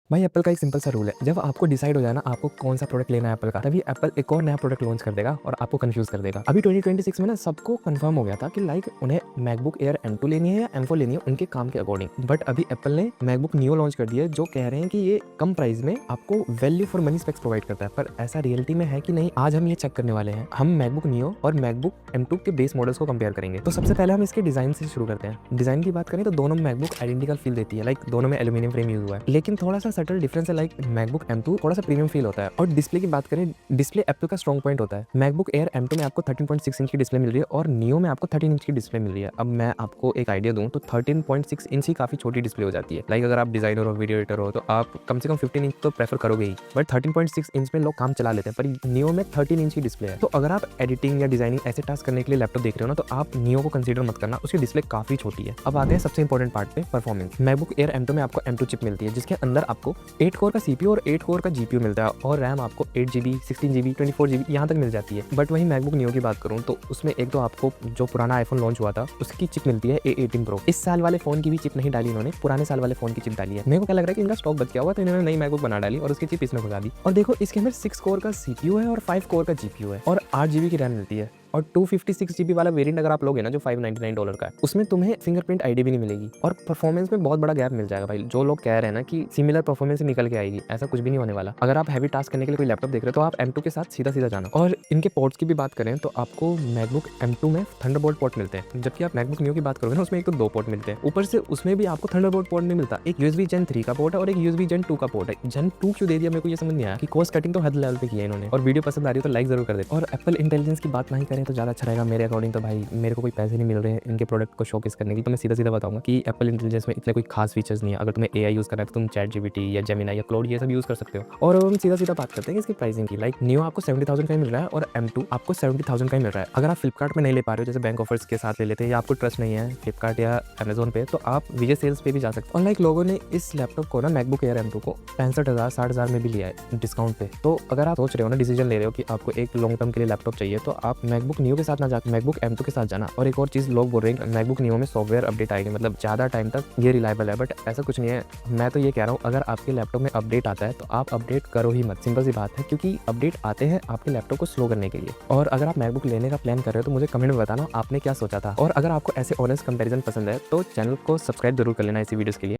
भाई एप्पल का एक सिंपल सा रूल है, जब आपको डिसाइड हो जाए ना आपको कौन सा प्रोडक्ट लेना है एप्पल का, तभी एप्पल एक और नया प्रोडक्ट लॉन्च कर देगा और आपको कंफ्यूज कर देगा। अभी 2026 में ना सबको कंफर्म हो गया था कि लाइक उन्हें मैकबुक एयर M2 लेनी है या M4 लेनी है उनके काम के अकॉर्डिंग। बट अभी एप्पल ने मैकबुक नियो लॉन्च कर दिया है जो कह रहे हैं कि ये कम प्राइस में आपको value for money specs provide करता है, पर ऐसा रियलिटी में है कि नहीं, आज हम ये चेक करने वाले हैं। हम मैकबुक नियो और मैकबुक M2 के बेस मॉडल्स को कंपेयर करेंगे। तो सबसे पहले हम इसके डिजाइन से शुरू करते हैं। डिजाइन की बात करें तो दोनों मैकबुक आइडेंटिकल फील देती है, लाइक दोनों में एल्यूमिनियम फ्रेम यूज हुआ है, लेकिन थोड़ा सा सटल डिफरेंस है। लाइक मैकबुक M2 थोड़ा सा प्रीमियम फील होता है। और डिस्प्ले की बात करें, डिस्प्ले एप्पल का स्ट्रॉन्ग पॉइंट होता है। मैकबुक एयर M2 में आपको 13.6 इंच की डिस्प्ले मिल रही है और नियो में आपको 13 इंच की डिस्प्ले मिल रही है। अब मैं आपको एक आइडिया दूं तो 13.6 इंच ही काफी छोटी डिस्प्ले हो जाती है। लाइक अगर आप डिजाइनर हो, वीडियो एडिटर हो, तो आप कम से कम 15 इंच तो प्रेफर करोगे ही, बट 13.6 इंच में लोग काम चला लेते हैं, पर नियो में 13 इंच की डिस्प्ले है। तो अगर आप एडिटिंग या डिजाइनिंग ऐसे टास्क करने के लिए लैपटॉप देख रहे हो ना, तो आप नियो को कंसीडर मत करना, उसकी डिस्प्ले काफी छोटी है। अब आते हैं सबसे इंपॉर्टेंट पार्ट पे, परफॉर्मेंस। मैकबुक एयर M2 में आपको M2 चिप मिलती है जिसके अंदर आपको 8 कोर का CPU और 8 कोर का GPU मिलता है और रैम आपको 8GB 16GB 24GB यहाँ तक मिल जाती है। बट वही मैकबुक नियो की बात करूँ तो उसमें एक तो आपको जो पुराना आईफोन लॉन्च हुआ था उसकी चिप मिलती है A18 Pro। इस साल वाले फोन की भी चिप नहीं डाली इन्होंने, पुराने साल वाले फोन की चिप डाली है। मेरे को क्या लग रहा है कि इनका स्टॉक बच गया हुआ तो इन्होंने नई मैकबुक बना डाली और उसकी चिप इसमें घुसा दी। और देखो इसके अंदर 6 कोर का CPU है और 5 कोर का GPU है और 8GB की रैम मिलती है। और 256GB वाला वेरिएंट अगर आप लोगे ना जो $599 का है, उसमें तुम्हें फिंगरप्रिंट आईडी भी नहीं मिलेगी और परफॉर्मेंस में बहुत बड़ा गैप मिल जाएगा। भाई जो लोग कह रहे हैं ना कि सिमिलर परफॉर्मेंस निकल के आएगी, ऐसा कुछ भी नहीं होने वाला। अगर आप हैवी टास्क करने के लिए कोई लैपटॉप देख रहे हो तो आप M2 के साथ सीधा सीधा जाना। और इनके पोर्ट्स की भी बात करें तो आपको मैकबुक M2 में थंडरबोल्ट पोर्ट मिलते हैं, जबकि आप मैकबुक नियो की बात करोगे ना उसमें एक तो 2 पोर्ट मिलते हैं। ऊपर से उसमें भी आपको थंडरबोल्ट पोर्ट नहीं मिलता, एक USB Gen 3 का पोर्ट है और एक USB Gen 2 का पोर्ट है। Gen 2 क्यों दे दिया मेरे को ये समझ नहीं आया कि कॉस्ट कटिंग तो हद लेवल पे किया इन्होंने। और वीडियो पसंद आ रही है तो लाइक जरूर कर दे। और एप्पल इंटेलिजेंस की बात नहीं करें तो ज्यादा अच्छा रहेगा मेरे अकॉर्डिंग। तो भाई मेरे को कोई पैसे नहीं मिल रहे हैं इनके प्रोडक्ट को शोकेस करने की, तो मैं सीधा सीधा बताऊंगा कि एप्पल इंटेलिजेंस में इतने कोई खास फीचर्स नहीं है। अगर तुम्हें AI यूज करना है तो तुम ChatGPT या Gemini या Claude ये सब यूज कर सकते हो। और हम सीधा सीधा बात करते हैं कि इसकी प्राइसिंग की। लाइक नियो आपको 70,000 का ही मिल रहा है और M2 आपको 70,000 का ही मिल रहा है। अगर आप फ्लिपकार्ट में नहीं ले पा रहे हो, जैसे बैंक ऑफर्स के साथ ले लेते हैं, या आपको ट्रस्ट नहीं है फ्लिपकार्ट या अमेजोन पे, तो आप विजय सेल्स पे भी जा सकते हो। और लाइक लोगों ने इस लैपटॉप को ना मैकबुक एयर M2 को 65,000 60,000 में भी लिया है डिस्काउंट पे। तो अगर आप सोच रहे हो ना, डिसीजन ले रहे हो कि आपको एक लॉन्ग टर्म के लिए लैपटॉप चाहिए, तो आप मैकबुक नियो के साथ ना जाकर मैकबुक M2 के साथ जाना। और एक और चीज लोग बोल रहे हैं मैकबुक नियो में सॉफ्टवेयर अपडेट आएगी, मतलब ज़्यादा टाइम तक ये रिलायबल है, बट ऐसा कुछ नहीं है। मैं तो ये कह रहा हूँ अगर आपके लैपटॉप में अपडेट आता है तो आप अपडेट करो ही मत, सिंपल सी बात है, क्योंकि अपडेट आते हैं आपके लैपटॉप को स्लो करने के लिए। और अगर आप मैकबुक लेने का प्लान कर रहे हो तो मुझे कमेंट में बताना आपने क्या सोचा था। और अगर आपको ऐसे ऑनेस्ट कंपैरिजन पसंद है तो चैनल को सब्सक्राइब जरूर कर लेना इसी वीडियोस के लिए।